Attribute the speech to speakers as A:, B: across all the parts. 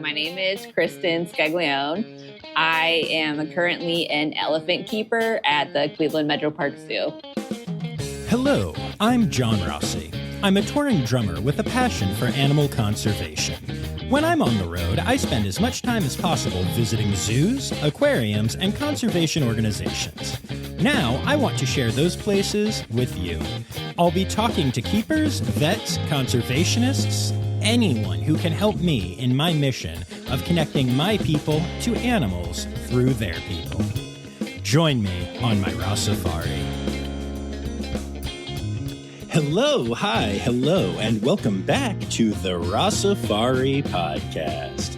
A: My name is Kristen Scaglione. I am currently an elephant keeper at the Cleveland Metroparks Zoo.
B: Hello, I'm John Rossi. I'm a touring drummer with a passion for animal conservation. When I'm on the road, I spend as much time as possible visiting zoos, aquariums, and conservation organizations. Now, I want to share those places with you. I'll be talking to keepers, vets, conservationists, anyone who can help me in my mission of connecting my people to animals through their people. Join me on my Rossifari. Hello, and welcome back to the Rossifari podcast.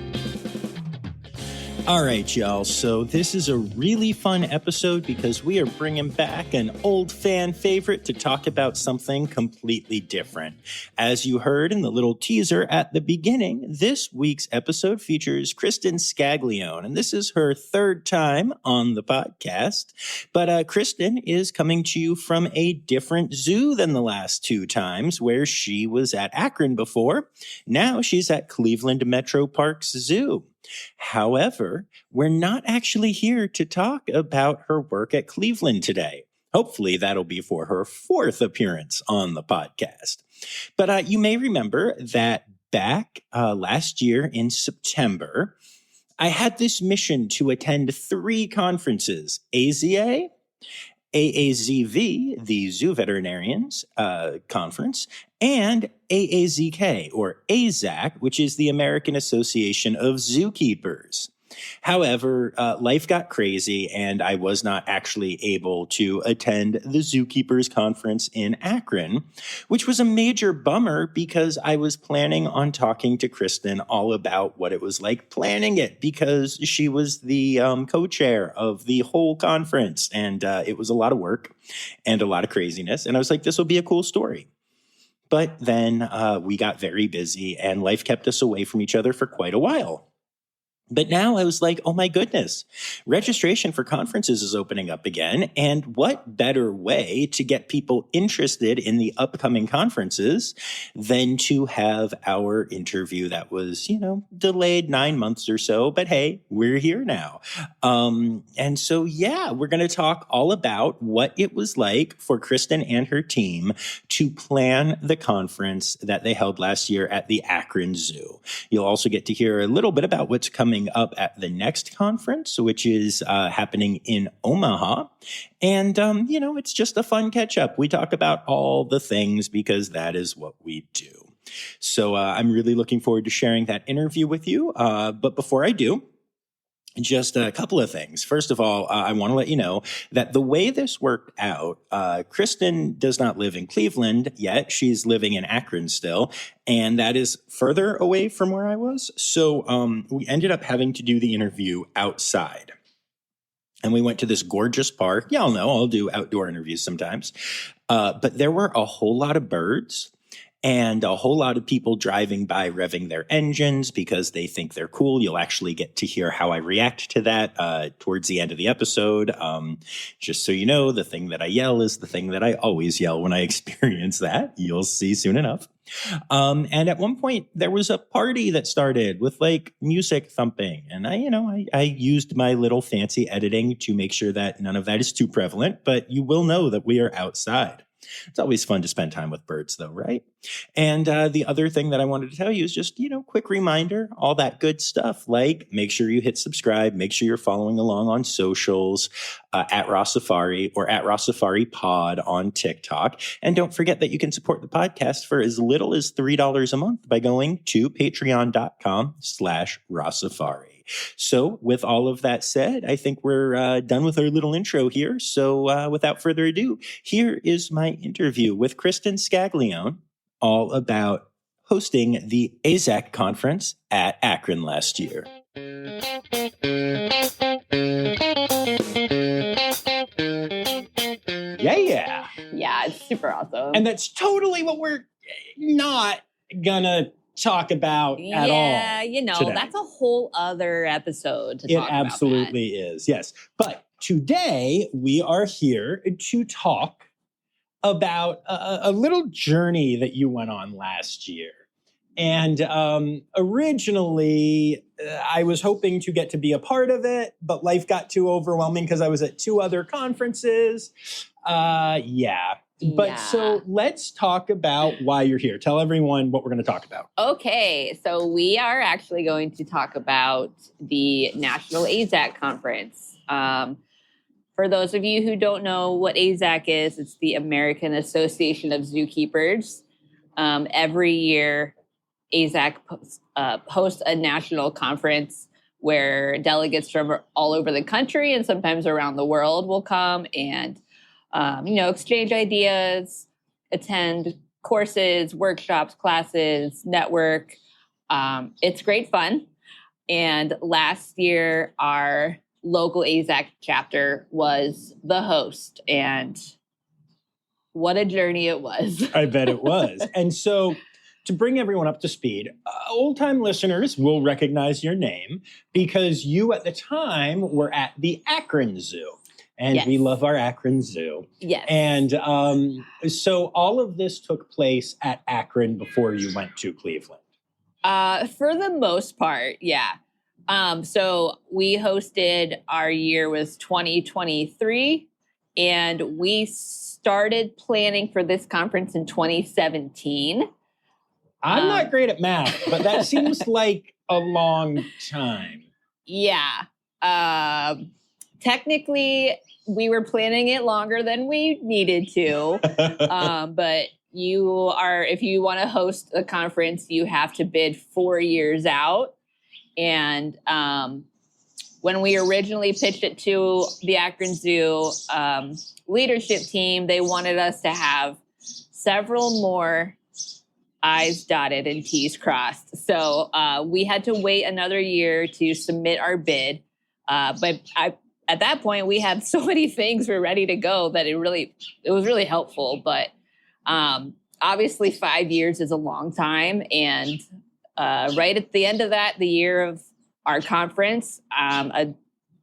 B: All right, y'all, so this is a really fun episode because we are bringing back an old fan favorite to talk about something completely different. As you heard in the little teaser at the beginning, this week's episode features Kristen Scaglione, and this is her third time on the podcast. But Kristen is coming to you from a different zoo than the last two times, where she was at Akron before. Now she's at Cleveland Metroparks Zoo. However, we're not actually here to talk about her work at Cleveland today. Hopefully that'll be for her fourth appearance on the podcast. But you may remember that back last year in September, I had this mission to attend three conferences: AZA, AAZV, the Zoo Veterinarians Conference, and AAZK, or AAZK, which is the American Association of Zookeepers. However, life got crazy, and I was not actually able to attend the Zookeepers Conference in Akron, which was a major bummer because I was planning on talking to Kristen all about what it was like planning it, because she was the co-chair of the whole conference, and it was a lot of work and a lot of craziness, and I was like, this will be a cool story. But then we got very busy, and life kept us away from each other for quite a while. But now I was like, oh my goodness, registration for conferences is opening up again. And what better way to get people interested in the upcoming conferences than to have our interview that was, delayed 9 months or so. But hey, we're here now. And so, we're going to talk all about what it was like for Kristen and her team to plan the conference that they held last year at the Akron Zoo. You'll also get to hear a little bit about what's coming up at the next conference, which is happening in Omaha. And, it's just a fun catch up. We talk about all the things because that is what we do. So I'm really looking forward to sharing that interview with you. But before I do, just a couple of things. First of all, I want to let you know that the way this worked out, Kristen does not live in Cleveland yet. She's living in Akron still, and that is further away from where I was. So we ended up having to do the interview outside. And we went to this gorgeous park. Y'all know I'll do outdoor interviews sometimes. But there were a whole lot of birds and a whole lot of people driving by revving their engines because they think they're cool. You'll actually get to hear how I react to that towards the end of the episode. Just so you know, the thing that I yell is the thing that I always yell when I experience that. You'll see soon enough. And at one point, there was a party that started with like music thumping. And I used my little fancy editing to make sure that none of that is too prevalent. But you will know that we are outside. It's always fun to spend time with birds, though, right? And the other thing that I wanted to tell you is just, quick reminder, all that good stuff. Like, make sure you hit subscribe. Make sure you're following along on socials at Rossifari or at Rossifari Pod on TikTok. And don't forget that you can support the podcast for as little as $3 a month by going to patreon.com/Rossifari. So with all of that said, I think we're done with our little intro here. So without further ado, here is my interview with Kristen Scaglione, all about hosting the AAZK conference at Akron last year. Yeah.
A: Yeah, it's super awesome.
B: And that's totally what we're not gonna talk about at all.
A: Yeah,
B: today.
A: That's a whole other episode to talk about.
B: It absolutely is, yes. But today we are here to talk about a little journey that you went on last year. And originally, I was hoping to get to be a part of it, but life got too overwhelming because I was at 2 other conferences. Yeah. But so let's talk about why you're here. Tell everyone what we're going to talk about.
A: Okay, so we are actually going to talk about the National AAZK Conference. For those of you who don't know what AAZK is, it's the American Association of Zookeepers. Every year, AAZK hosts a national conference where delegates from all over the country and sometimes around the world will come and exchange ideas, attend courses, workshops, classes, network. It's great fun. And last year, our local AAZK chapter was the host. And what a journey it was.
B: I bet it was. And so to bring everyone up to speed, old-time listeners will recognize your name because you at the time were at the Akron Zoo. And we love our Akron Zoo.
A: Yes.
B: And so all of this took place at Akron before you went to Cleveland.
A: For the most part, yeah. So we hosted, our year was 2023, and we started planning for this conference in 2017.
B: I'm not great at math, but that seems like a long time.
A: Yeah. Technically, we were planning it longer than we needed to. But if you want to host a conference, you have to bid 4 years out. And when we originally pitched it to the Akron Zoo leadership team, they wanted us to have several more I's dotted and T's crossed. So we had to wait another year to submit our bid. But at that point, we had so many things were ready to go that it was really helpful. But obviously 5 years is a long time. And right at the end of that, the year of our conference, an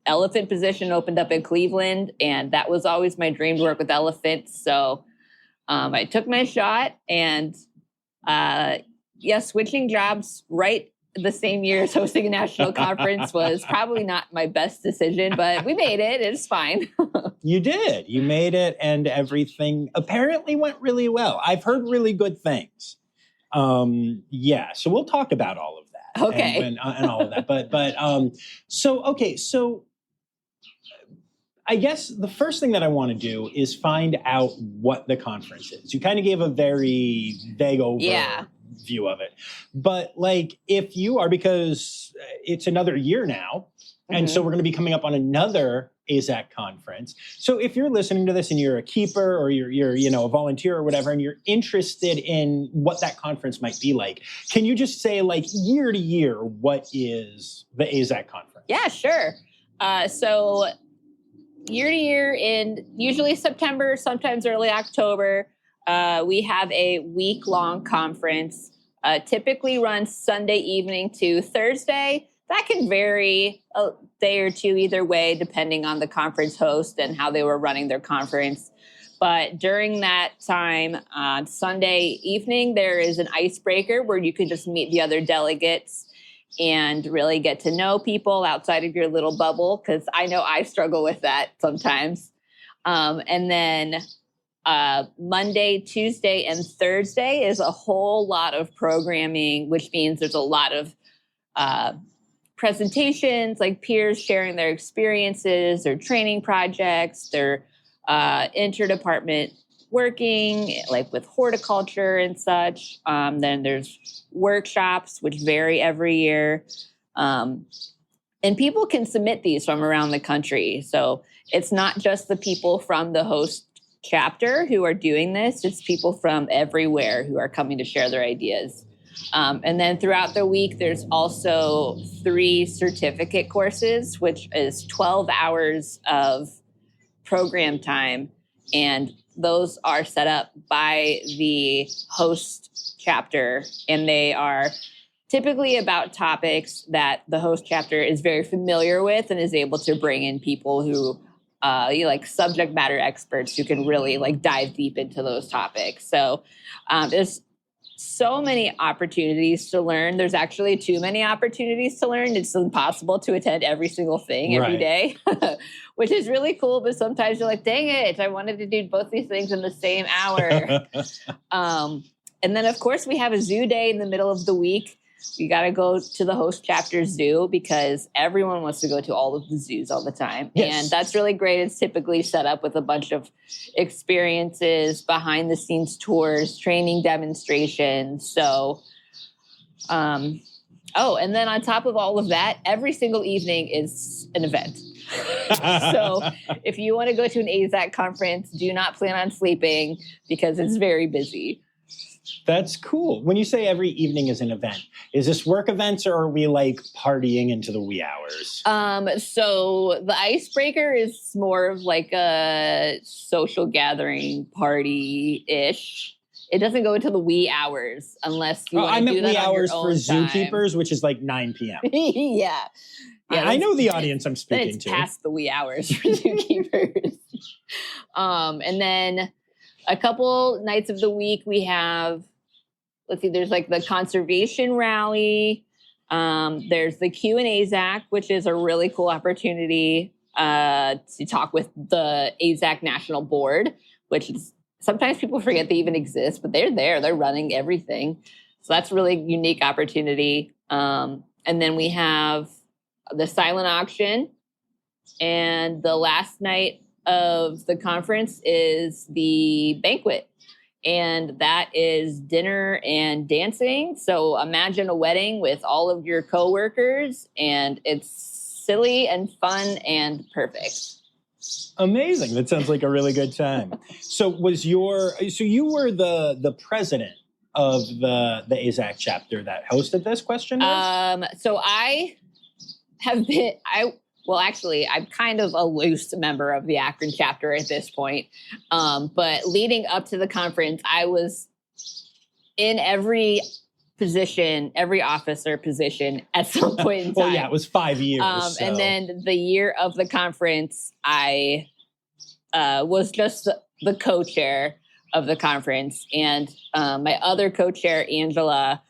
A: elephant position opened up in Cleveland. And that was always my dream, to work with elephants. So I took my shot, and switching jobs right the same year as hosting a national conference was probably not my best decision, but we made it. It's fine.
B: You did. You made it, and everything apparently went really well. I've heard really good things. So we'll talk about all of that.
A: Okay.
B: And all of that. So I guess the first thing that I want to do is find out what the conference is. You kind of gave a very vague overview of it. But if you are, because it's another year now, and so we're going to be coming up on another AAZK conference. So if you're listening to this and you're a keeper or you're a volunteer or whatever, and you're interested in what that conference might be like, can you just say year to year, what is the AAZK conference?
A: Yeah, sure. So year to year, in usually September, sometimes early October, we have a week-long conference, typically runs Sunday evening to Thursday. That can vary a day or two either way, depending on the conference host and how they were running their conference. But during that time, on Sunday evening, there is an icebreaker where you can just meet the other delegates and really get to know people outside of your little bubble, because I know I struggle with that sometimes. And then Monday, Tuesday, and Thursday is a whole lot of programming, which means there's a lot of presentations, like peers sharing their experiences, their training projects, their interdepartment working, like with horticulture and such. Then there's workshops, which vary every year. And people can submit these from around the country. So it's not just the people from the host chapter who are doing this. It's people from everywhere who are coming to share their ideas. And then throughout the week, there's also 3 certificate courses, which is 12 hours of program time. And those are set up by the host chapter, and they are typically about topics that the host chapter is very familiar with and is able to bring in people who subject matter experts who can really dive deep into those topics. So there's so many opportunities to learn. There's actually too many opportunities to learn. It's impossible to attend every single thing every day, which is really cool. But sometimes you're like, dang it, I wanted to do both these things in the same hour. And then, of course, we have a zoo day in the middle of the week. You got to go to the host chapter zoo because everyone wants to go to all of the zoos all the time. Yes. And that's really great. It's typically set up with a bunch of experiences, behind the scenes tours, training demonstrations. So, and then on top of all of that, every single evening is an event. So if you want to go to an AAZK conference, do not plan on sleeping because it's very busy.
B: That's cool. When you say every evening is an event, is this work events or are we like partying into the wee hours?
A: So the icebreaker is more of like a social gathering party-ish. It doesn't go into the wee hours unless you want to do that on your own time. I meant wee hours for zookeepers, which is like 9 p.m. Yeah.
B: I know the audience I'm speaking
A: it's
B: to.
A: Past the wee hours for zookeepers. And then a couple nights of the week we have, let's see, there's like the conservation rally. There's the Q&AZK, which is a really cool opportunity to talk with the AAZK National Board, which is sometimes people forget they even exist, but they're there. They're running everything. So that's a really unique opportunity. And then we have the silent auction. And the last night of the conference is the banquet. And that is dinner and dancing. So imagine a wedding with all of your coworkers, and it's silly and fun and perfect.
B: Amazing. That sounds like a really good time. So you were the president of the AAZK chapter that hosted this question?
A: So I have been, I'm kind of a loose member of the Akron chapter at this point. But leading up to the conference, I was in every position, every officer position at some point in time.
B: Well, yeah, it was 5 years.
A: And then the year of the conference, I was just the co-chair of the conference. And my other co-chair, Angela,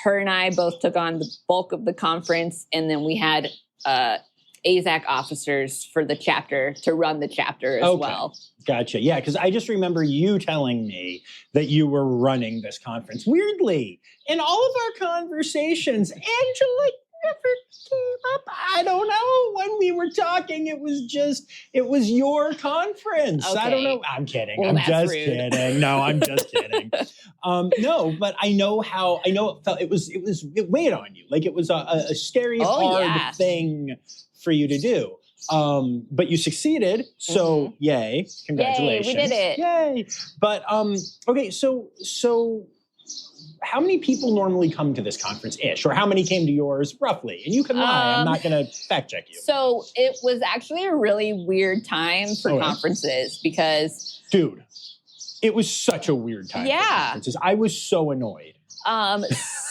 A: her and I both took on the bulk of the conference. And then we had AAZK officers for the chapter to run the chapter as well.
B: Gotcha. Yeah, because I just remember you telling me that you were running this conference. Weirdly, in all of our conversations, Angela never came up. I don't know. When we were talking, it was your conference. Okay. I don't know. I'm kidding.
A: Well,
B: I'm
A: just
B: rude. Kidding. No, I'm just kidding. No, but I know it felt. It weighed on you. Like it was a scary, hard thing for you to do. But you succeeded. So yay. Congratulations.
A: Yay, we did it.
B: Yay. But okay, so how many people normally come to this conference-ish? Or how many came to yours, roughly? And you can lie. I'm not going to fact-check you.
A: So it was actually a really weird time for conferences because...
B: Dude, it was such a weird time for conferences. I was so annoyed.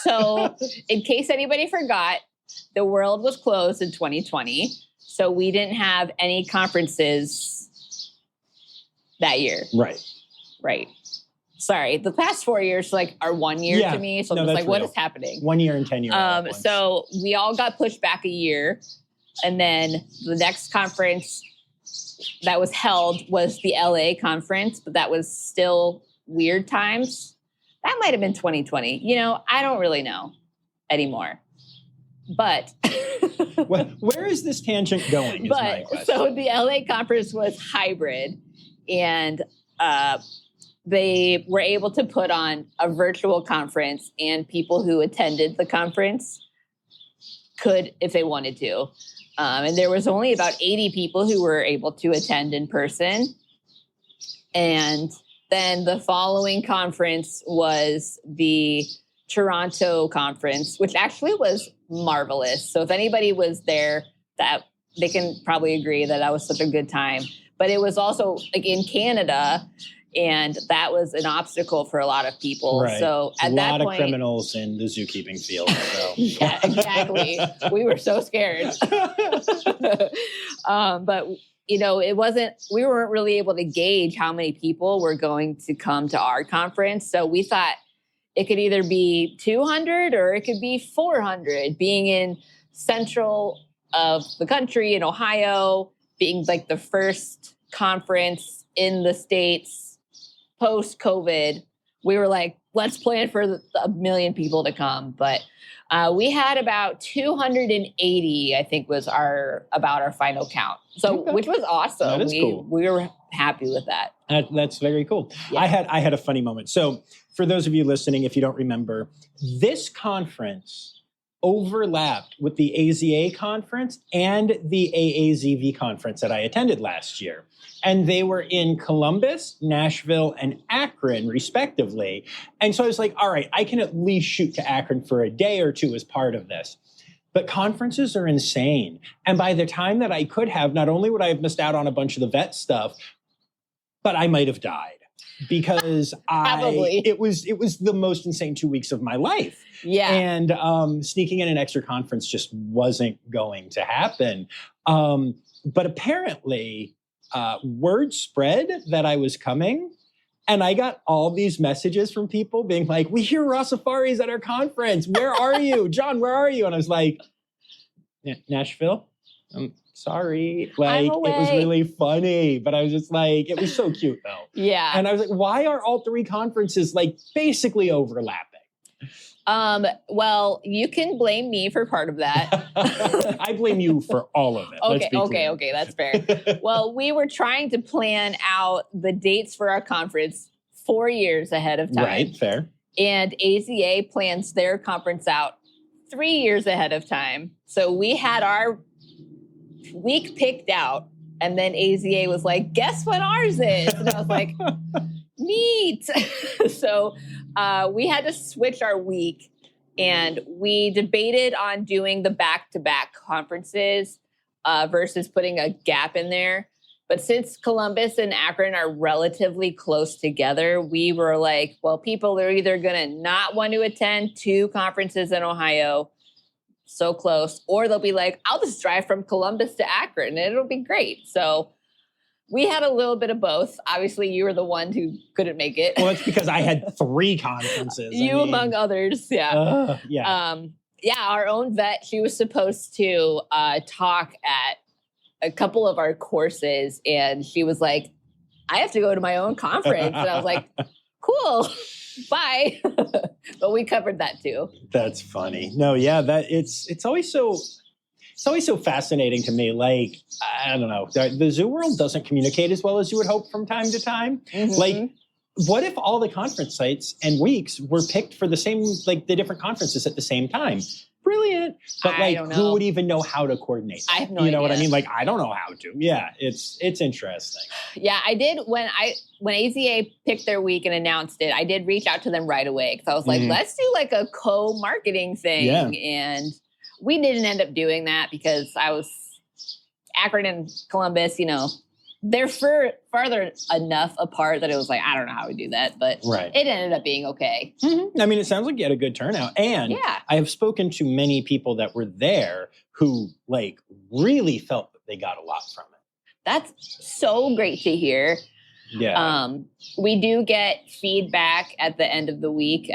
A: So in case anybody forgot, the world was closed in 2020. So we didn't have any conferences that year. Right. Sorry, the past 4 years are 1 year to me. So I'm just like, what is happening?
B: 1 year and 10 years.
A: So we all got pushed back a year. And then the next conference that was held was the LA conference, but that was still weird times. That might have been 2020. I don't really know anymore. But
B: where is this tangent going? Is my question.
A: So the LA conference was hybrid, and they were able to put on a virtual conference, and people who attended the conference could, if they wanted to. And there was only about 80 people who were able to attend in person. And then the following conference was the Toronto conference, which actually was marvelous. So if anybody was there, that they can probably agree that was such a good time. But it was also in Canada, and that was an obstacle for a lot of people.
B: Right.
A: So at that point,
B: a lot of criminals in the zookeeping field. So.
A: Yeah, exactly. We were so scared. But it wasn't. We weren't really able to gauge how many people were going to come to our conference. So we thought it could either be 200 or it could be 400. Being in central of the country in Ohio, being like the first conference in the States post-COVID, we were like, let's plan for a million people to come. But we had about 280, I think, was our final count. So, which was awesome.
B: That is cool.
A: We were happy with that.
B: That's very cool.
A: Yeah.
B: I had a funny moment. So, for those of you listening, if you don't remember, this conference overlapped with the AZA conference and the AAZV conference that I attended last year. And they were in Columbus, Nashville, and Akron, respectively. And so I was like, all right, I can at least shoot to Akron for a day or two as part of this. But conferences are insane. And by the time that I could have, not only would I have missed out on a bunch of the vet stuff, but I might have died. Because it was the most insane 2 weeks of my life.
A: Yeah.
B: And sneaking in an extra conference just wasn't going to happen. But apparently, word spread that I was coming. And I got all these messages from people being like, we hear Rossifari's at our conference. Where are you? John, where are you? And I was like, Nashville? Sorry. Like, it was really funny, but I was just like, it was so cute though.
A: Yeah.
B: And I was like, why are all three conferences like basically overlapping?
A: Well, you can blame me for part of that.
B: I blame you for all of it.
A: Okay, that's fair. Well, we were trying to plan out the dates for our conference 4 years ahead of time.
B: Right, fair.
A: And AZA plans their conference out 3 years ahead of time. So we had our week picked out, and then AZA was like, guess when ours is? And I was like, neat. So we had to switch our week, and we debated on doing the back-to-back conferences versus putting a gap in there. But since Columbus and Akron are relatively close together, we were like, well, people are either going to not want to attend 2 conferences in Ohio so close, or they'll be like, I'll just drive from Columbus to Akron and it'll be great. So we had a little bit of both. Obviously, you were the one who couldn't make it.
B: Well, it's because I had 3 conferences.
A: Among others, yeah. Our own vet, she was supposed to talk at a couple of our courses, and she was like, I have to go to my own conference. And I was like, cool. Bye. But we covered that too.
B: That's funny. No, yeah, it's always so fascinating to me. Like, I don't know, the zoo world doesn't communicate as well as you would hope from time to time. Mm-hmm. Like, what if all the conference sites and weeks were picked for the same, like the different conferences at the same time? Brilliant. But like, who would even know how to coordinate?
A: I have no idea.
B: You know what I mean? Like, I don't know how to. Yeah, it's interesting.
A: Yeah, I did when AZA picked their week and announced it, I did reach out to them right away because I was like, let's do like a co-marketing thing. Yeah. And we didn't end up doing that because Akron and Columbus, they're farther enough apart that it was like, I don't know how we do that, but it ended up being okay.
B: Mm-hmm. I mean, it sounds like you had a good turnout. And I have spoken to many people that were there who like really felt that they got a lot from it.
A: That's so great to hear.
B: Yeah.
A: We do get feedback at the end of the week.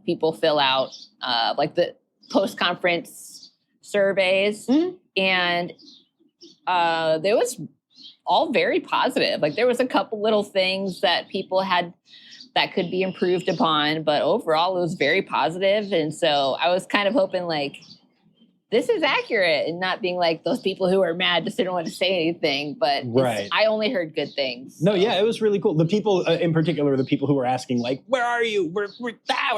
A: People fill out like the post-conference surveys. Mm-hmm. And there was all very positive. Like there was a couple little things that people had that could be improved upon, but overall it was very positive. And so I was kind of hoping like, this is accurate and not being like those people who are mad just didn't want to say anything. But I only heard good things. So.
B: No, yeah, it was really cool. The people in particular, the people who were asking like, where are you? We're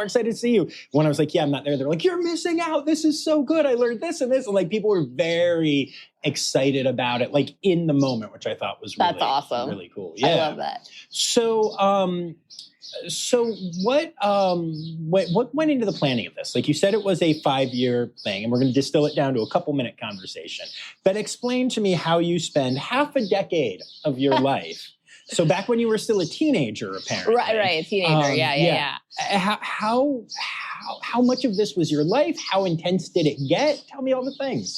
B: excited to see you. When I was like, yeah, I'm not there. They're like, you're missing out. This is so good. I learned this and this. And like people were very excited about it, like in the moment, which I thought was really,
A: that's awesome.
B: Really cool. Yeah.
A: I love that.
B: So what went into the planning of this? Like you said, it was a 5-year thing, and we're going to distill it down to a couple-minute conversation. But explain to me how you spend half a decade of your life. So back when you were still a teenager, apparently.
A: Right, a teenager. Yeah.
B: How much of this was your life? How intense did it get? Tell me all the things.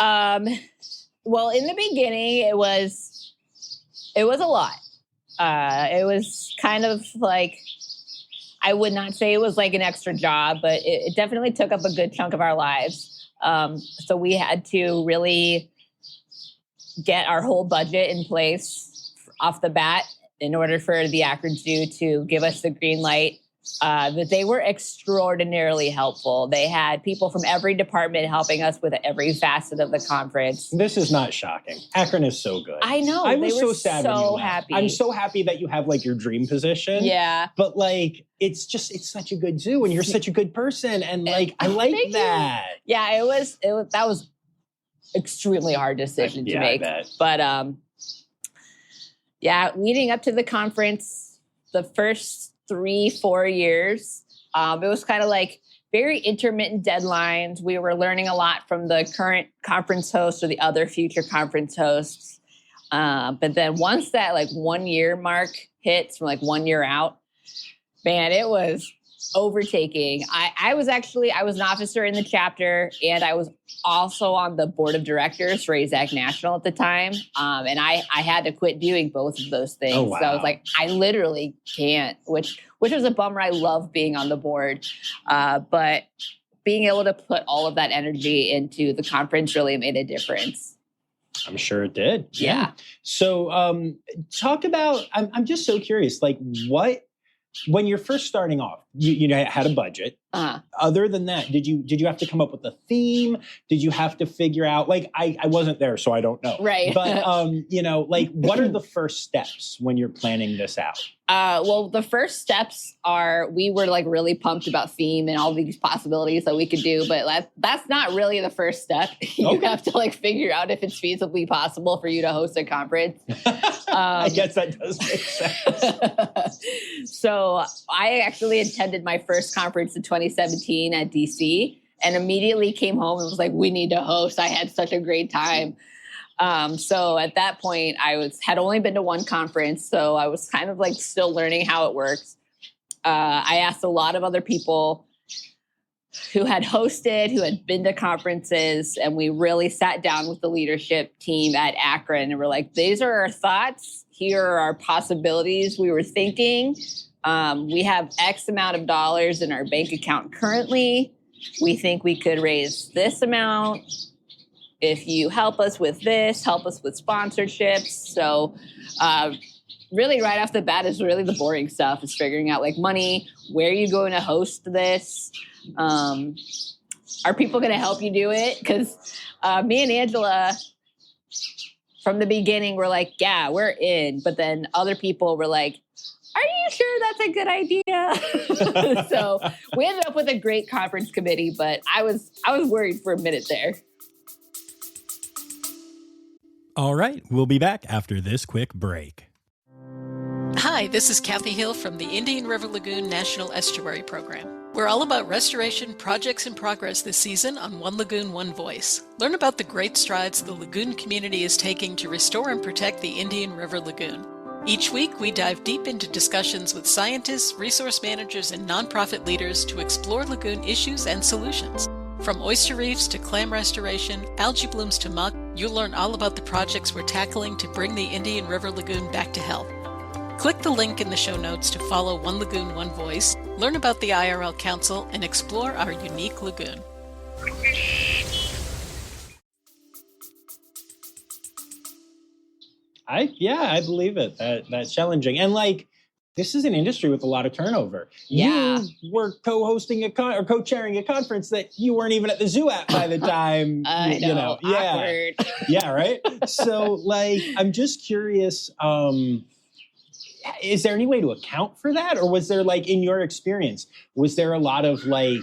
A: Well, in the beginning, it was a lot. It was kind of like, I would not say it was like an extra job, but it definitely took up a good chunk of our lives. So we had to really get our whole budget in place off the bat in order for the Akron Zoo to give us the green light. That they were extraordinarily helpful. They had people from every department helping us with every facet of the conference.
C: This is not shocking. Akron is so good.
A: I know.
C: I was so sad when you left.
A: Happy.
C: I'm so happy that you have like your dream position.
A: Yeah.
C: But like, it's such a good zoo and you're such a good person. And like, I like that.
A: Yeah, that was extremely hard decision to make.
C: I bet.
A: But leading up to the conference, the first 3-4 years, it was kind of like very intermittent deadlines. We were learning a lot from the current conference hosts or the other future conference hosts. But then once that like 1 year mark hits from like 1 year out, man, it was overtaking. I was an officer in the chapter, and I was also on the board of directors for AAZK National at the time. And I had to quit doing both of those things.
C: Oh, wow.
A: So I was like, I literally can't, which was a bummer. I love being on the board. But being able to put all of that energy into the conference really made a difference.
C: I'm sure it did.
A: Yeah.
C: So talk about, I'm just so curious, like when you're first starting off, you had a budget. Other than that, did you have to come up with a theme? Did you have to figure out, like, I wasn't there, so I don't know.
A: Right.
C: But, like, what are the first steps when you're planning this out?
A: Well, the first steps are, we were like really pumped about theme and all these possibilities that we could do, but that's not really the first step. You have to like figure out if it's feasibly possible for you to host a conference.
C: I guess that does make sense.
A: So I actually attended my first conference in 2017 at DC and immediately came home and was like, we need to host. I had such a great time. So at that point had only been to one conference. So I was kind of like still learning how it works. I asked a lot of other people who had hosted, who had been to conferences, and we really sat down with the leadership team at Akron and we're like, these are our thoughts. Here are our possibilities we were thinking. We have X amount of dollars in our bank account currently. We think we could raise this amount. If you help us with this, help us with sponsorships. So really right off the bat is really the boring stuff. Is figuring out like money, where are you going to host this? Are people going to help you do it? Because me and Angela, from the beginning, were like, yeah, we're in. But then other people were like, are you sure that's a good idea? So we ended up with a great conference committee, but I was worried for a minute there.
D: All right, we'll be back after this quick break.
E: Hi, this is Kathy Hill from the Indian River Lagoon National Estuary Program. We're all about restoration projects in progress this season on One Lagoon, One Voice. Learn about the great strides the lagoon community is taking to restore and protect the Indian River Lagoon. Each week, we dive deep into discussions with scientists, resource managers, and nonprofit leaders to explore lagoon issues and solutions. From oyster reefs to clam restoration, algae blooms to muck, you'll learn all about the projects we're tackling to bring the Indian River Lagoon back to health. Click the link in the show notes to follow One Lagoon, One Voice, learn about the IRL Council, and explore our unique lagoon.
C: I believe it. That's challenging. And like, this is an industry with a lot of turnover.
A: Yeah.
C: You were co-hosting or co-chairing a conference that you weren't even at the zoo at by the time.
A: I know.
C: Yeah.
A: Awkward.
C: Yeah, right? So like, I'm just curious, is there any way to account for that? Or was there like, in your experience, was there a lot of like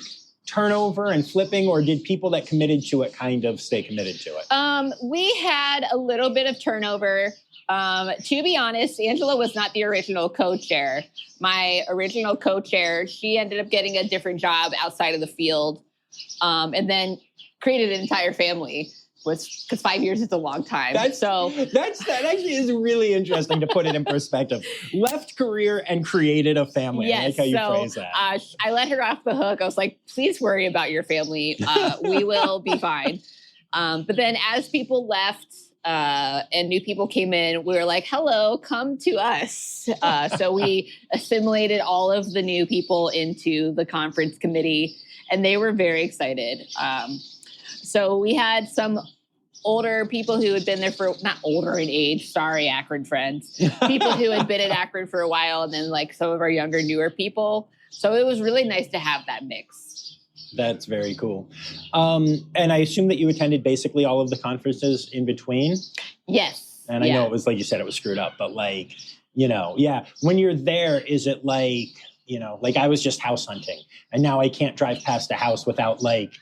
C: turnover and flipping, or did people that committed to it kind of stay committed to it?
A: We had a little bit of turnover. To be honest, Angela was not the original co-chair. My original co-chair, she ended up getting a different job outside of the field, and then created an entire family. Because 5 years is a long time. That
C: actually is really interesting to put it in perspective. Left career and created a family.
A: Yes,
C: I like how you phrase that.
A: I let her off the hook. I was like, please worry about your family. We will be fine. But then as people left, and new people came in, we were like, hello, come to us. So we assimilated all of the new people into the conference committee, and they were very excited. So we had some older people who had been there for, not older in age, sorry, Akron friends, people who had been at Akron for a while, and then like some of our younger, newer people. So it was really nice to have that mix.
C: That's very cool. And I assume that you attended basically all of the conferences in between?
A: Yes.
C: And I know it was, like you said, it was screwed up, but like, when you're there, is it like, like I was just house hunting and now I can't drive past a house without like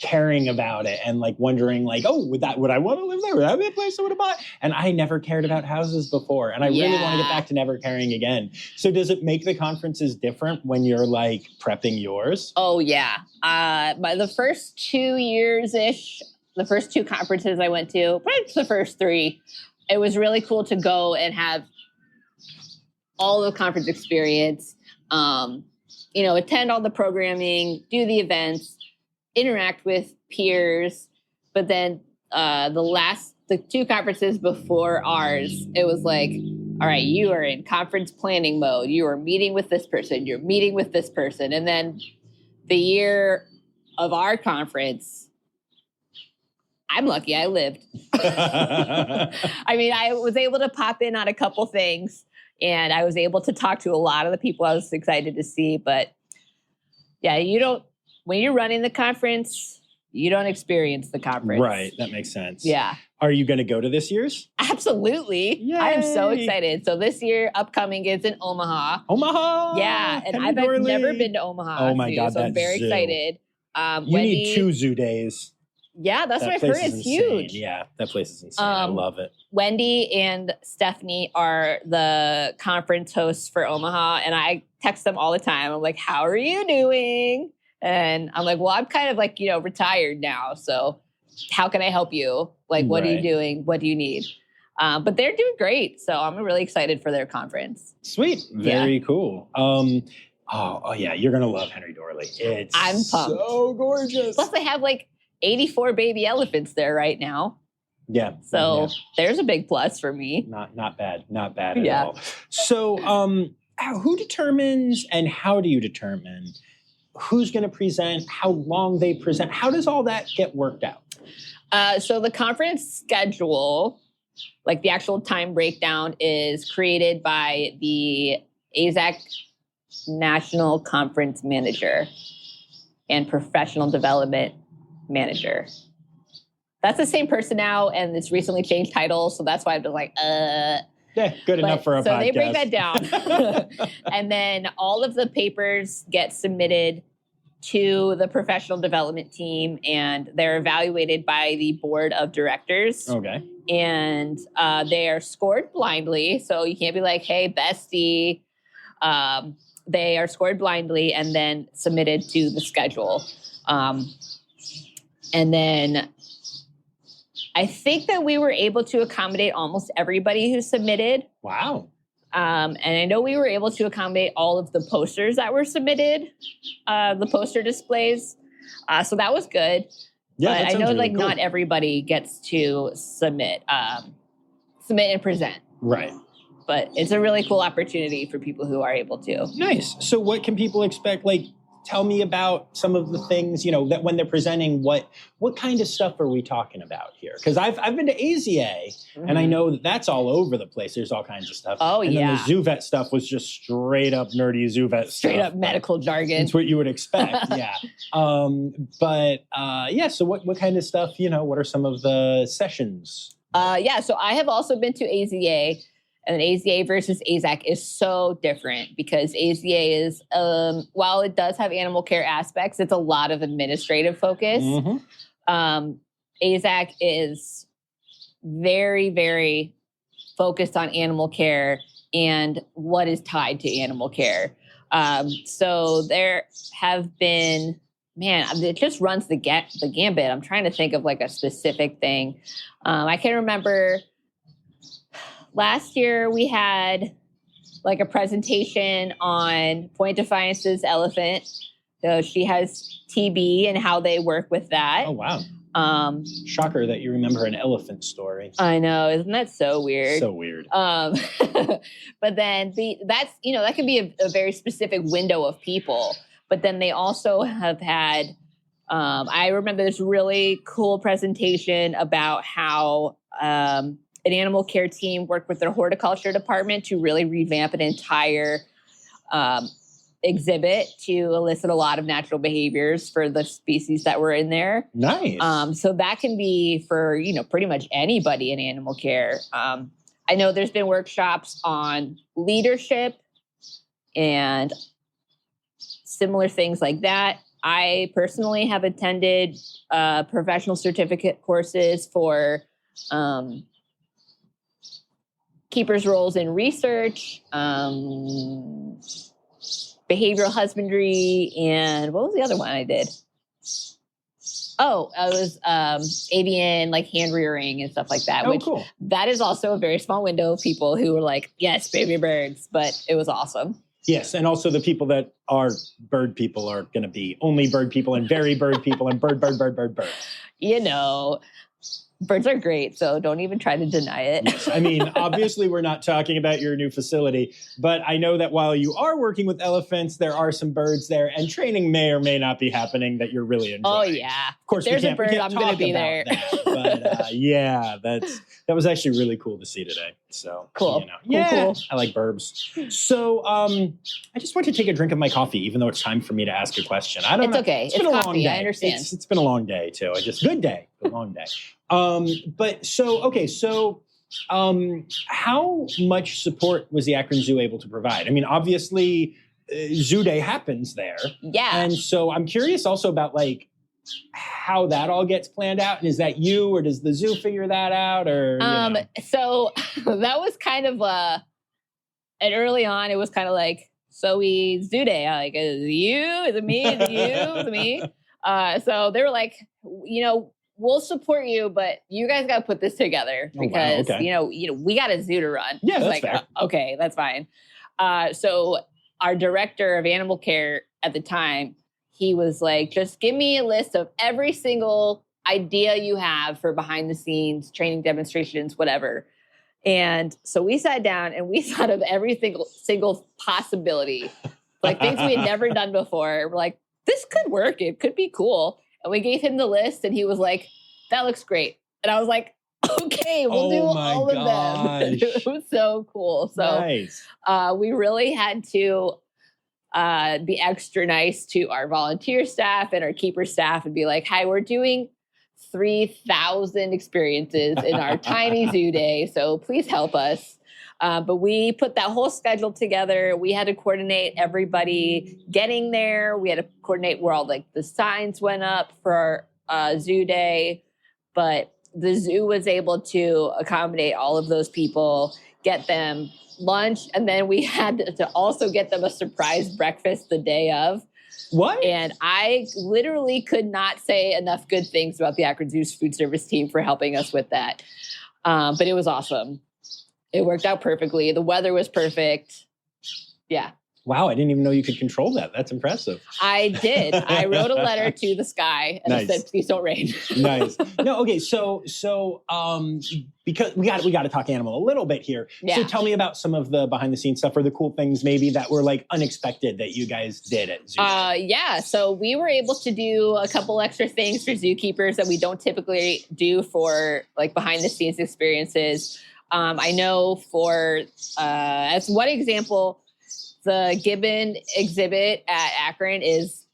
C: caring about it and like wondering like, oh, would I want to live there? Would that be a place I would have bought? And I never cared about houses before. And I really want to get back to never caring again. So does it make the conferences different when you're like prepping yours?
A: Oh yeah. By the first 2 years-ish, the first 2 conferences I went to, perhaps the first 3, it was really cool to go and have all the conference experience, attend all the programming, do the events, interact with peers. But then the 2 conferences before ours, it was like, all right, you are in conference planning mode. You are meeting with this person. You're meeting with this person. And then the year of our conference, I'm lucky I lived. I mean, I was able to pop in on a couple things, and I was able to talk to a lot of the people I was excited to see. But yeah, when you're running the conference, you don't experience the conference.
C: Right. That makes sense.
A: Yeah.
C: Are you going to go to this year's?
A: Absolutely.
C: Yay.
A: I am so excited. So this year upcoming is in Omaha.
C: Omaha.
A: Yeah. And I've never been to Omaha.
C: Oh my God.
A: So I'm very excited.
C: You need 2 zoo days.
A: Yeah, that's what I've heard. It's huge.
C: Yeah, that place is insane. I love it.
A: Wendy and Stephanie are the conference hosts for Omaha. And I text them all the time. I'm like, how are you doing? And I'm like, well, I'm kind of like, retired now. So how can I help you? Like, what are you doing? What do you need? But they're doing great. So I'm really excited for their conference.
C: Sweet. Very cool. Oh yeah. You're going to love Henry Dorley.
A: I'm pumped.
C: So gorgeous.
A: Plus they have like 84 baby elephants there right now.
C: Yeah.
A: So there's a big plus for me.
C: Not bad. Not bad at all. So who determines and how do you determine who's going to present, how long they present? How does all that get worked out?
A: So the conference schedule, like the actual time breakdown, is created by the AAZK National Conference Manager and Professional Development Manager. That's the same person now, and it's recently changed titles, so that's why I'm just like,
C: Yeah, good enough for a podcast.
A: So they break that down. And then all of the papers get submitted to the professional development team, and they're evaluated by the board of directors.
C: Okay.
A: And they are scored blindly. So you can't be like, hey, bestie. They are scored blindly and then submitted to the schedule. And then I think that we were able to accommodate almost everybody who submitted.
C: Wow.
A: And I know we were able to accommodate all of the posters that were submitted, the poster displays. So that was good.
C: Yeah,
A: but I know
C: really cool.
A: not everybody gets to submit and present.
C: Right.
A: But it's a really cool opportunity for people who are able to.
C: Nice. So what can people expect? Like, tell me about some of the things, that when they're presenting, what kind of stuff are we talking about here? Because I've been to AZA, and I know that's all over the place. There's all kinds of stuff.
A: Oh,
C: and then the zoo vet stuff was just straight up nerdy zoo vet stuff.
A: Straight up medical jargon.
C: It's what you would expect, yeah. So what kind of stuff, what are some of the sessions?
A: So I have also been to AZA. And AZA versus AAZK is so different because AZA is, while it does have animal care aspects, it's a lot of administrative focus. AAZK is very, very focused on animal care and what is tied to animal care. So there have been, it just runs the gambit. I'm trying to think of like a specific thing. I can remember last year we had like a presentation on Point Defiance's elephant. So she has TB and how they work with that.
C: Oh, wow. Shocker that you remember an elephant story.
A: I know, isn't that so weird?
C: So weird.
A: But then that can be a very specific window of people. But then they also have had, I remember this really cool presentation about how an animal care team worked with their horticulture department to really revamp an entire exhibit to elicit a lot of natural behaviors for the species that were in there.
C: Nice.
A: So that can be for, pretty much anybody in animal care. I know there's been workshops on leadership and similar things like that. I personally have attended professional certificate courses for keepers' roles in research, behavioral husbandry, and what was the other one I did? Oh, it was avian, like hand rearing and stuff like that.
C: Oh, cool.
A: That is also a very small window of people who were like, yes, baby birds, but it was awesome.
C: Yes, and also the people that are bird people are going to be only bird people and very bird people and bird.
A: Birds are great, so don't even try to deny it.
C: Yes, I mean, obviously we're not talking about your new facility, but I know that while you are working with elephants, there are some birds there, and training may or may not be happening that you're really enjoying.
A: Oh, yeah.
C: Of course,
A: if there's a bird, I'm going to be there.
C: But yeah, that was actually really cool to see today. So
A: cool.
C: Cool. I like burbs. So I just want to take a drink of my coffee, even though it's time for me to ask a question. I don't know.
A: It's okay.
C: It's been a
A: coffee,
C: long day.
A: I understand.
C: It's been a long day too. Good day, but long day. How much support was the Akron Zoo able to provide? I mean, obviously, Zoo Day happens there.
A: Yeah.
C: And so I'm curious also about how that all gets planned out. And is that you, or does the zoo figure that out? Or
A: So that was kind of and early on, it was kind of like, so we Zoo Day. I'm like, is it you? Is it me? Is it you? Is it me? So they were like, we'll support you, but you guys got to put this together because, we got a zoo to run.
C: Yeah, that's fair.
A: Okay, that's fine. So our director of animal care at the time, he was like, just give me a list of every single idea you have for behind the scenes, training demonstrations, whatever. And so we sat down and we thought of every single possibility, like things we had never done before. We're like, this could work. It could be cool. And we gave him the list and he was like, that looks great. And I was like, okay, we'll do all of them. It was so cool. So
C: nice.
A: We really had to be extra nice to our volunteer staff and our keeper staff and be like, hi, we're doing 3,000 experiences in our tiny zoo day. So please help us. But we put that whole schedule together. We had to coordinate everybody getting there. We had to coordinate where all the signs went up for Zoo Day. But the zoo was able to accommodate all of those people, get them lunch, and then we had to also get them a surprise breakfast the day of.
C: What?
A: And I literally could not say enough good things about the Akron Zoo's food service team for helping us with that. But it was awesome. It worked out perfectly. The weather was perfect. Yeah.
C: Wow, I didn't even know you could control that. That's impressive.
A: I did. I wrote a letter to the sky and I said, please don't rain.
C: Nice. No, okay. So because we got to talk animal a little bit here.
A: Yeah.
C: So tell me about some of the behind the scenes stuff or the cool things maybe that were unexpected that you guys did at Zoo Day.
A: Yeah. So we were able to do a couple extra things for zookeepers that we don't typically do for behind the scenes experiences. I know for as one example, the gibbon exhibit at Akron is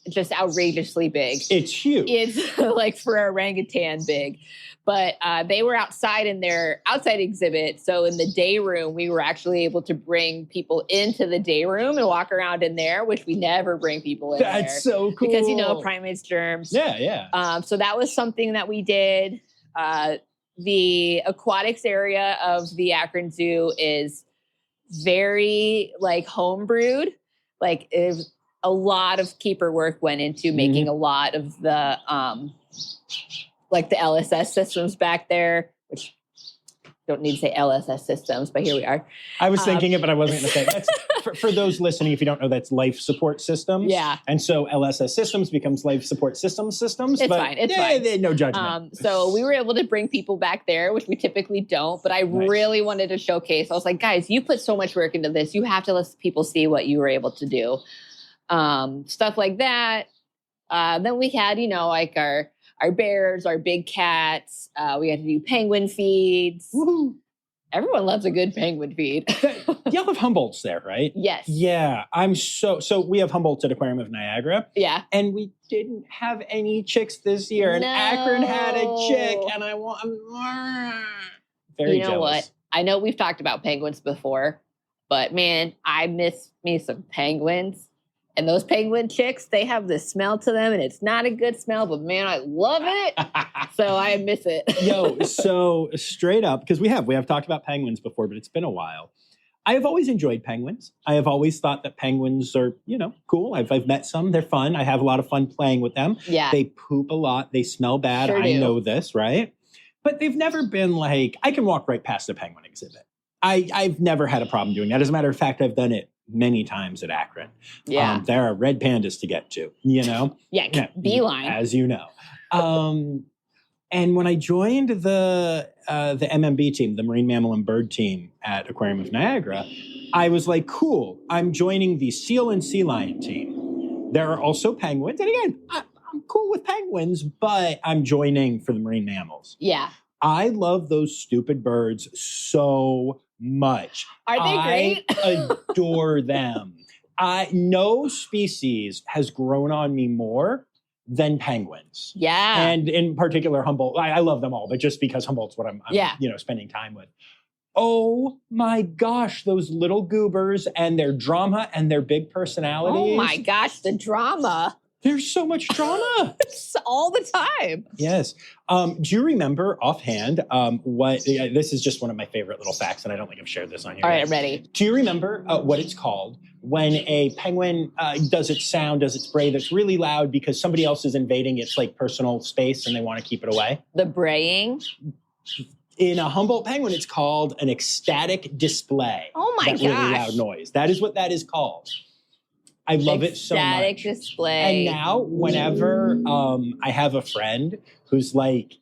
A: just outrageously big.
C: It's huge.
A: It's for orangutan big. But they were outside in their outside exhibit. So in the day room, we were actually able to bring people into the day room and walk around in there, which we never bring people in there.
C: That's so cool.
A: Because, primates, germs.
C: Yeah.
A: So that was something that we did. The aquatics area of the Akron Zoo is very homebrewed. A lot of keeper work went into making a lot of the the LSS systems back there, which don't need to say LSS systems, but here we are.
C: I was thinking it, but I wasn't going to say it. That's, for those listening, if you don't know, that's life support systems.
A: Yeah.
C: And so LSS systems becomes life support systems.
A: It's fine. It's fine.
C: No judgment.
A: So we were able to bring people back there, which we typically don't, but I really wanted to showcase. I was like, guys, you put so much work into this. You have to let people see what you were able to do. Stuff like that. Then we had, like our bears, our big cats. We had to do penguin feeds.
C: Woohoo.
A: Everyone loves a good penguin feed.
C: Y'all have Humboldt's there, right?
A: Yes.
C: Yeah. So we have Humboldt's at Aquarium of Niagara.
A: Yeah.
C: And we didn't have any chicks this year. And Akron had a chick, and I want very jealous.
A: What? I know we've talked about penguins before, but man, I miss me some penguins. And those penguin chicks, they have this smell to them, and it's not a good smell, but man, I love it. So I miss it.
C: Yo, so straight up, because we have talked about penguins before, but it's been a while. I have always enjoyed penguins. I have always thought that penguins are, cool. I've met some. They're fun. I have a lot of fun playing with them.
A: Yeah.
C: They poop a lot. They smell bad.
A: Sure
C: I
A: do.
C: know this, right? But they've never been like, I can walk right past a penguin exhibit. I've never had a problem doing that. As a matter of fact, I've done it many times at Akron.
A: Yeah.
C: There are red pandas to get to,
A: Yeah, beeline.
C: As you know. And when I joined the MMB team, the Marine Mammal and Bird team at Aquarium of Niagara, I was like, cool, I'm joining the seal and sea lion team. There are also penguins. And again, I'm cool with penguins, but I'm joining for the marine mammals.
A: Yeah.
C: I love those stupid birds so much.
A: Are they great?
C: I adore them. No species has grown on me more than penguins.
A: Yeah.
C: And in particular, Humboldt. I love them all, but just because Humboldt's what I'm spending time with. Oh my gosh, those little goobers and their drama and their big personalities.
A: Oh my gosh, the drama.
C: There's so much drama.
A: It's all the time.
C: Yes. Do you remember offhand this is just one of my favorite little facts, and I don't think I've shared this on here.
A: All right,
C: yet.
A: I'm ready.
C: Do you remember what it's called when a penguin does its sound, does its bray that's really loud because somebody else is invading its personal space and they want to keep it away?
A: The braying?
C: In a Humboldt penguin, it's called an ecstatic display.
A: Oh my
C: gosh.
A: gosh.
C: Really loud noise. That is what that is called. I love it so much.
A: Ecstatic display.
C: And now, whenever I have a friend who's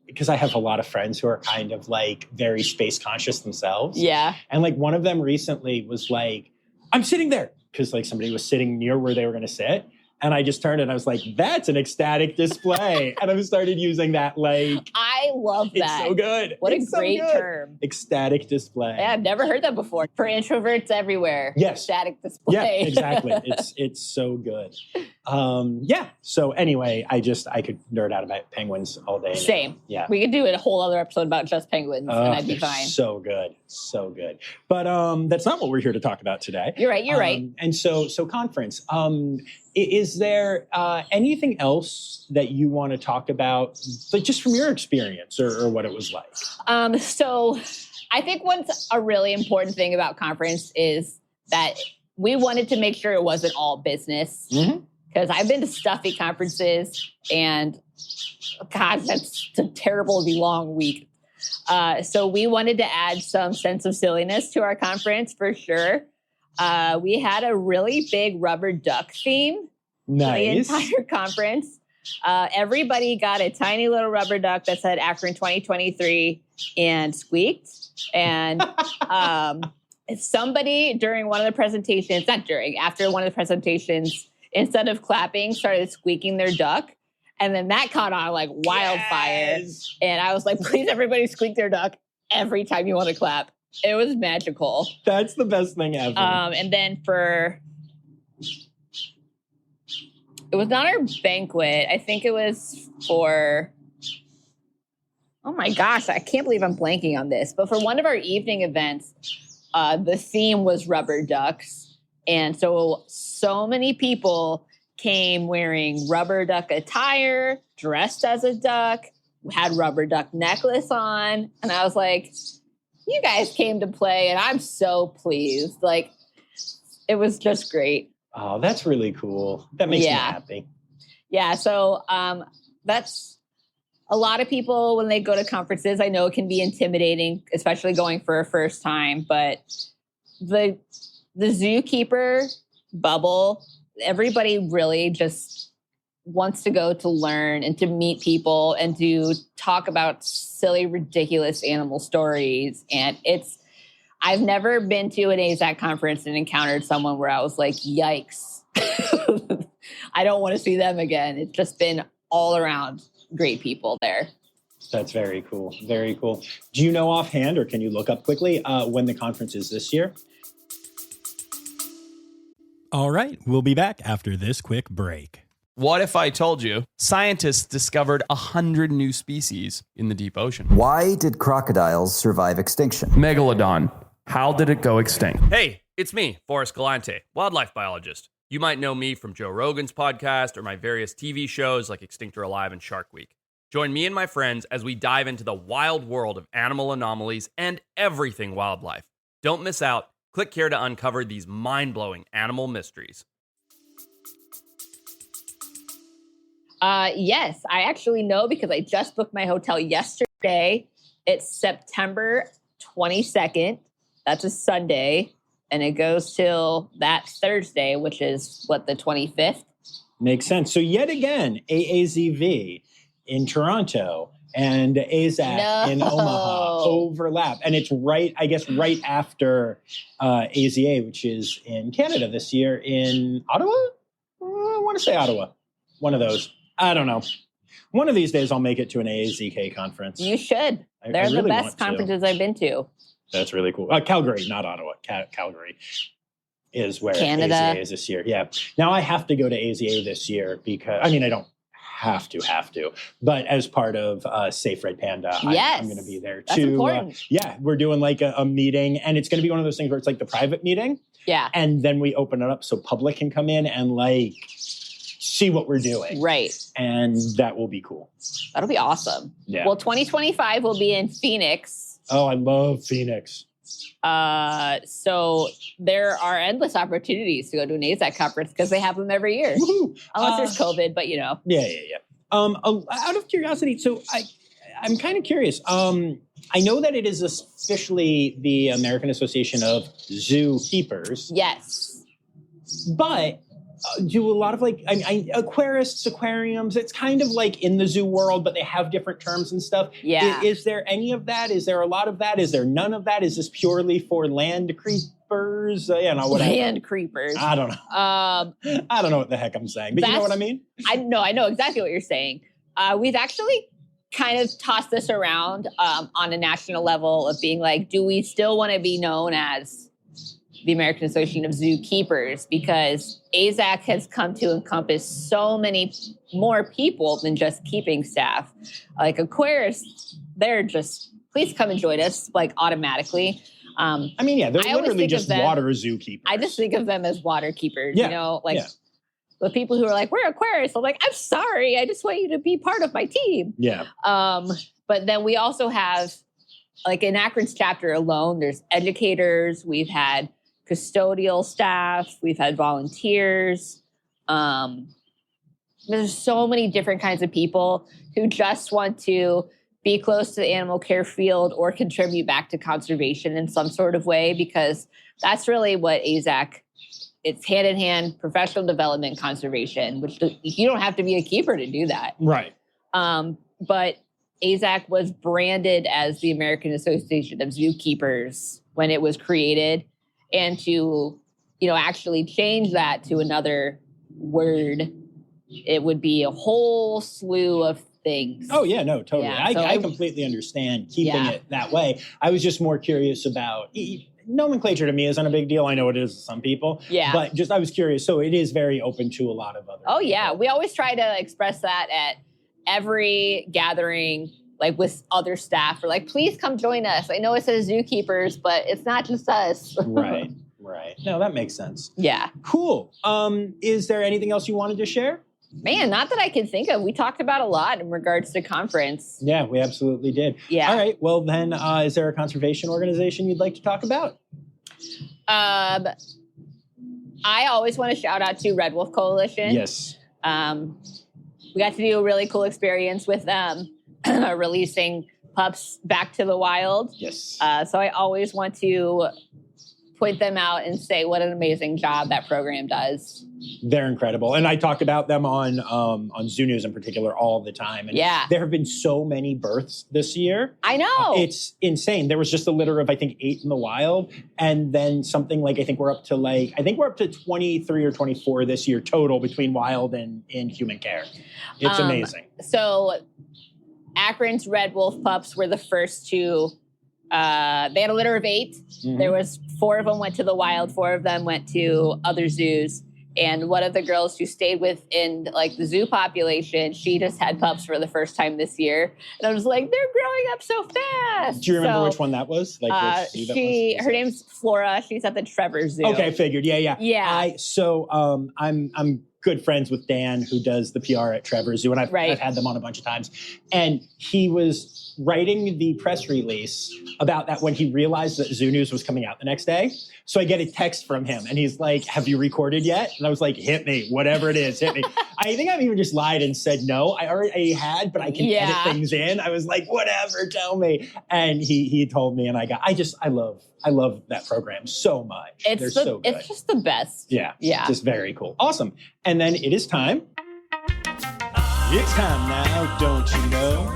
C: because I have a lot of friends who are kind of very space conscious themselves.
A: Yeah.
C: And one of them recently was like, I'm sitting there. Because somebody was sitting near where they were going to sit. And I just turned and I was like, that's an ecstatic display. And I started using that
A: I love that.
C: It's so good.
A: What
C: it's
A: a great term.
C: Ecstatic display.
A: Yeah, I've never heard that before. For introverts everywhere.
C: Yes.
A: Ecstatic display.
C: Yeah, exactly. It's so good. Yeah. So anyway, I could nerd out about penguins all day.
A: Same.
C: Yeah.
A: We could do a whole other episode about just penguins and I'd be fine.
C: So good. So good. But that's not what we're here to talk about today.
A: You're right.
C: And so conference. Is there anything else that you want to talk about, just from your experience or what it was like?
A: So I think a really important thing about conference is that we wanted to make sure it wasn't all business. Because I've been to stuffy conferences and, God, that's a terribly long week. So we wanted to add some sense of silliness to our conference for sure. We had a really big rubber duck theme for the entire conference. Everybody got a tiny little rubber duck that said Akron 2023 and squeaked. And somebody during one of the presentations, after one of the presentations, instead of clapping, started squeaking their duck. And then that caught on like wildfire. Yes. And I was like, please, everybody squeak their duck every time you want to clap. It was magical.
C: That's the best thing ever.
A: And then it was not our banquet. I think it was for, oh my gosh, I can't believe I'm blanking on this. But for one of our evening events, the theme was rubber ducks. And so many people came wearing rubber duck attire, dressed as a duck, had rubber duck necklace on. And I was like, you guys came to play and I'm so pleased. It was just great.
C: Oh, that's really cool. That makes me happy.
A: Yeah. So that's a lot of people, when they go to conferences, I know it can be intimidating, especially going for a first time, but the zookeeper bubble, everybody really just wants to go to learn and to meet people and to talk about silly, ridiculous animal stories. And I've never been to an AAZK conference and encountered someone where I was like, yikes, I don't want to see them again. It's just been all around great people there.
C: That's very cool. Very cool. Do you know offhand, or can you look up quickly when the conference is this year?
D: All right, we'll be back after this quick break.
F: What if I told you scientists discovered 100 new species in the deep ocean?
G: Why did crocodiles survive extinction?
F: Megalodon. How did it go extinct?
H: Hey, it's me, Forrest Galante, wildlife biologist. You might know me from Joe Rogan's podcast or my various TV shows like Extinct or Alive and Shark Week. Join me and my friends as we dive into the wild world of animal anomalies and everything wildlife. Don't miss out. Click here to uncover these mind-blowing animal mysteries.
A: Yes, I actually know because I just booked my hotel yesterday. It's September 22nd. That's a Sunday. And it goes till that Thursday, which is, the 25th?
C: Makes sense. So yet again, AAZV in Toronto and AAZK in Omaha overlap. And it's right after AZA, which is in Canada this year in Ottawa? I want to say Ottawa. One of those. I don't know. One of these days I'll make it to an AAZK conference.
A: You should. They're the best conferences I've been to.
C: That's really cool. Calgary, not Ottawa. Calgary is where
A: Canada
C: AZA is this year. Yeah. Now I have to go to AZA this year because, I don't have to, but as part of Safe Red Panda, I'm going to be there too.
A: That's important.
C: We're doing like a meeting, and it's going to be one of those things where it's like the private meeting.
A: Yeah.
C: And then we open it up so public can come in and like see what we're doing.
A: Right.
C: And that will be cool.
A: That'll be awesome.
C: Yeah.
A: Well, 2025 will be in Phoenix.
C: Oh, I love Phoenix.
A: So there are endless opportunities to go to an AAZK conference because they have them every year.
C: Woo-hoo.
A: Unless there's COVID, but
C: Yeah. Out of curiosity, so I'm kind of curious. I know that it is officially the American Association of Zookeepers.
A: Yes.
C: But do a lot of aquarists, aquariums, it's kind of like in the zoo world, but they have different terms and stuff.
A: Yeah.
C: Is there any of that? Is there a lot of that? Is there none of that? Is this purely for land creepers? Whatever.
A: Land creepers.
C: I don't know. I don't know what the heck I'm saying, but you know what I mean?
A: I know exactly what you're saying. We've actually kind of tossed this around on a national level of being like, do we still want to be known as the American Association of Zookeepers? Because AAZK has come to encompass so many more people than just keeping staff. Like aquarists, they're just, please come and join us, like automatically.
C: They're literally just water zookeepers.
A: I just think of them as water keepers, the people who are like, we're aquarists. I'm like, I'm sorry, I just want you to be part of my team.
C: Yeah.
A: But then we also have, like in Akron's chapter alone, there's educators, we've had custodial staff, we've had volunteers. There's so many different kinds of people who just want to be close to the animal care field or contribute back to conservation in some sort of way, because that's really what AAZK, it's hand in hand, professional development, conservation, which you don't have to be a keeper to do that.
C: Right.
A: But AAZK was branded as the American Association of Zookeepers when it was created. And to, actually change that to another word, it would be a whole slew of things.
C: Oh, yeah, no, totally.
A: Yeah,
C: I completely understand keeping it that way. I was just more curious about nomenclature. To me isn't a big deal. I know it is to some people.
A: Yeah.
C: But I was curious. So it is very open to a lot of other people.
A: Yeah. We always try to express that at every gathering, like with other staff. We're like, please come join us. I know it says zookeepers, but it's not just us.
C: Right. No, that makes sense.
A: Yeah.
C: Cool. Is there anything else you wanted to share?
A: Man, not that I can think of. We talked about a lot in regards to conference.
C: Yeah, we absolutely did.
A: Yeah.
C: All right. Well, then, is there a conservation organization you'd like to talk about?
A: I always want to shout out to Red Wolf Coalition.
C: Yes.
A: We got to do a really cool experience with them releasing pups back to the wild.
C: Yes.
A: So I always want to point them out and say what an amazing job that program does.
C: They're incredible. And I talk about them on Zoo News in particular all the time. And
A: yeah.
C: There have been so many births this year.
A: I know.
C: It's insane. There was just a litter of, I think, 8 in the wild. And then something like, I think we're up to 23 or 24 this year total between wild and in human care. It's amazing.
A: So Akron's Red Wolf pups were the first to, they had a litter of 8. Mm-hmm. There was 4 of them went to the wild, 4 of them went to other zoos. And one of the girls who stayed within like the zoo population, she just had pups for the first time this year. And I was like, they're growing up so fast.
C: Do you remember which one that was? Like which zoo that was?
A: Her name's Flora. She's at the Trevor Zoo.
C: Okay, figured. Yeah.
A: Yeah.
C: I'm good friends with Dan, who does the PR at Trevor Zoo, and I've had them on a bunch of times. And he was writing the press release about that when he realized that Zoo News was coming out the next day. So I get a text from him, and he's like, "Have you recorded yet?" And I was like, "Hit me, whatever it is, hit me." I think I've even just lied and said no. I already had, but I can edit things in. I was like, "Whatever, tell me." And he told me, and I love that program so much. They're so good.
A: It's just the best.
C: Yeah. Just very cool. Awesome. And then it is time.
D: It's time now, don't you know?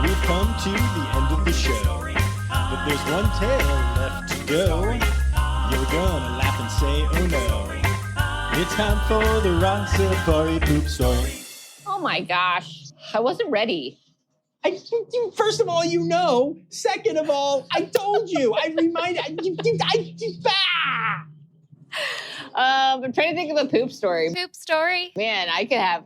D: We've come to the end of the show. But there's one tale left to go. You're gonna laugh and say, oh no. It's time for the Rossifari poop story.
A: Oh my gosh. I wasn't ready.
C: First of all, you know. Second of all, I told you. I reminded you.
A: I'm trying to think of a poop story.
I: Poop story?
A: Man, I could have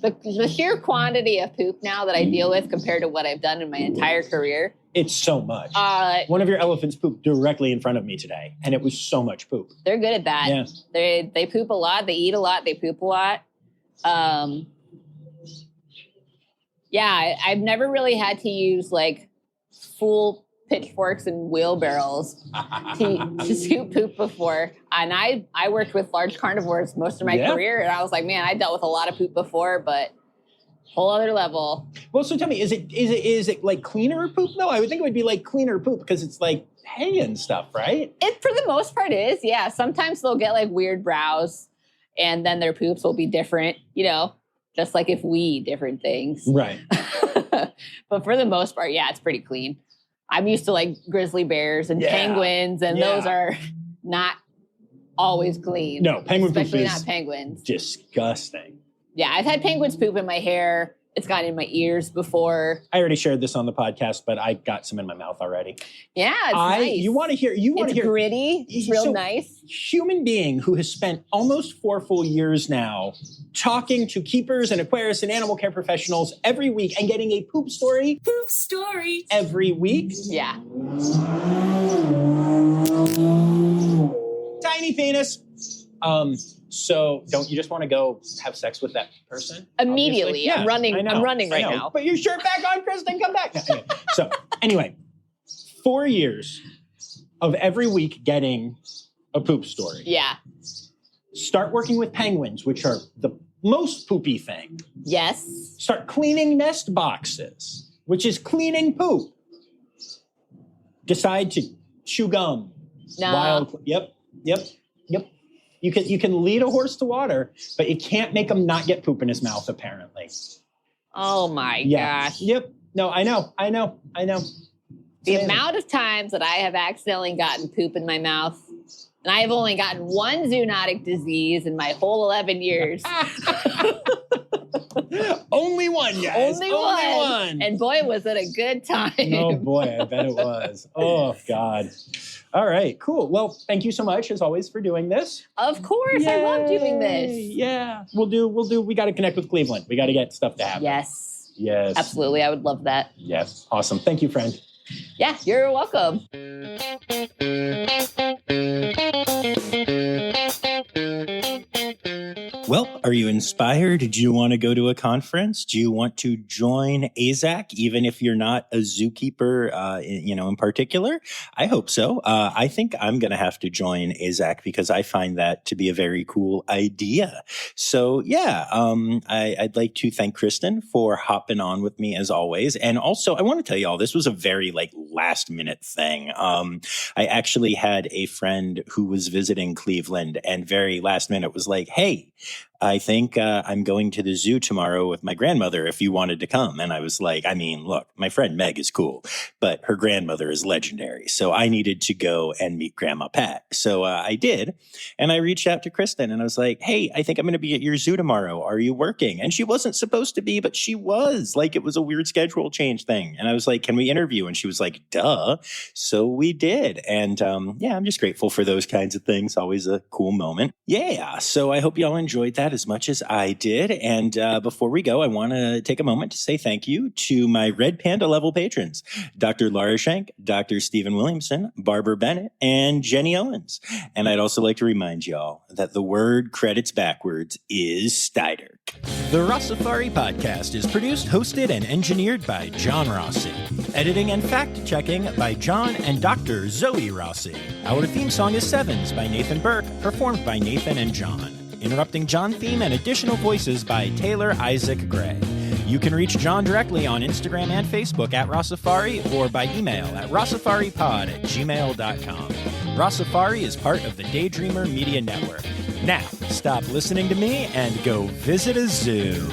A: the sheer quantity of poop now that I deal with compared to what I've done in my entire career.
C: It's so much. One of your elephants pooped directly in front of me today, and it was so much poop.
A: They're good at that.
C: Yeah.
A: They poop a lot. They eat a lot. They poop a lot. Yeah, I've never really had to use like full pitchforks and wheelbarrows to scoop poop before. And I worked with large carnivores most of my career, and I was like, man, I dealt with a lot of poop before, but whole other level.
C: Well, so tell me, is it like cleaner poop though? I would think it would be like cleaner poop because it's like hay and stuff, right?
A: It for the most part is, yeah. Sometimes they'll get like weird brows, and then their poops will be different, just like if we eat different things.
C: Right.
A: But for the most part, yeah, it's pretty clean. I'm used to like grizzly bears and penguins, and those are not always clean.
C: No, penguin poop
A: especially
C: is
A: not penguins.
C: Disgusting.
A: Yeah, I've had penguins poop in my hair. It's gotten in my ears before.
C: I already shared this on the podcast, but I got some in my mouth already.
A: Yeah, it's nice.
C: You want to hear?
A: It's gritty. It's real nice.
C: Human being who has spent almost 4 full years now talking to keepers and aquarists and animal care professionals every week and getting a poop story.
I: Poop story.
C: Every week.
A: Yeah.
C: Tiny penis. So don't you just want to go have sex with that person?
A: Immediately.
C: Yeah,
A: I'm running right now.
C: Put your shirt back on, Kristen. Come back. So anyway, 4 years of every week getting a poop story.
A: Yeah.
C: Start working with penguins, which are the most poopy thing.
A: Yes.
C: Start cleaning nest boxes, which is cleaning poop. Decide to chew gum.
A: No.
C: Yep. You can lead a horse to water, but you can't make him not get poop in his mouth, apparently.
A: Oh my gosh.
C: Yep. No, I know.
A: The amount of times that I have accidentally gotten poop in my mouth, and I have only gotten one zoonotic disease in my whole 11 years.
C: Only one, guys.
A: Only one. And boy, was it a good time.
C: Oh boy, I bet it was. Oh God. All right, cool. Well, thank you so much, as always, for doing this.
A: Of course, I love doing this.
C: Yeah, we'll do. We got to connect with Cleveland. We got to get stuff to happen.
A: Yes.
C: Absolutely,
A: I would love that.
C: Yes, awesome. Thank you, friend.
A: Yeah, you're welcome.
B: Well, Are you inspired? Do you want to go to a conference? Do you want to join AAZK, even if you're not a zookeeper, in particular? I hope so. I think I'm going to have to join AAZK because I find that to be a very cool idea. So, I'd like to thank Kristen for hopping on with me as always. And also, I want to tell you all, this was a very last minute thing. I actually had a friend who was visiting Cleveland and very last minute was like, hey, I think I'm going to the zoo tomorrow with my grandmother if you wanted to come. And I was like, look, my friend Meg is cool, but her grandmother is legendary. So I needed to go and meet Grandma Pat. So I did. And I reached out to Kristen and I was like, hey, I think I'm going to be at your zoo tomorrow. Are you working? And she wasn't supposed to be, but she was. It was a weird schedule change thing. And I was like, can we interview? And she was like, duh. So we did. And I'm just grateful for those kinds of things. Always a cool moment. Yeah. So I hope y'all enjoyed that as much as I did. And before we go, I want to take a moment to say thank you to my Red Panda level patrons, Dr. Laura Schenk, Dr. Stephen Williamson, Barbara Bennett, and Jenny Owens. And I'd also like to remind y'all that the word credits backwards is Steider.
D: The Rossifari podcast is produced, hosted, and engineered by John Rossi. Editing and fact-checking by John and Dr. Zoe Rossi. Our theme song is Sevens by Nathan Burke, performed by Nathan and John. Interrupting John theme and additional voices by Taylor Isaac Gray. You can reach John directly on Instagram and Facebook at Rossifari or by email at rossifaripod@gmail.com. Rossifari is part of the Daydreamer Media Network. Now, stop listening to me and go visit a zoo.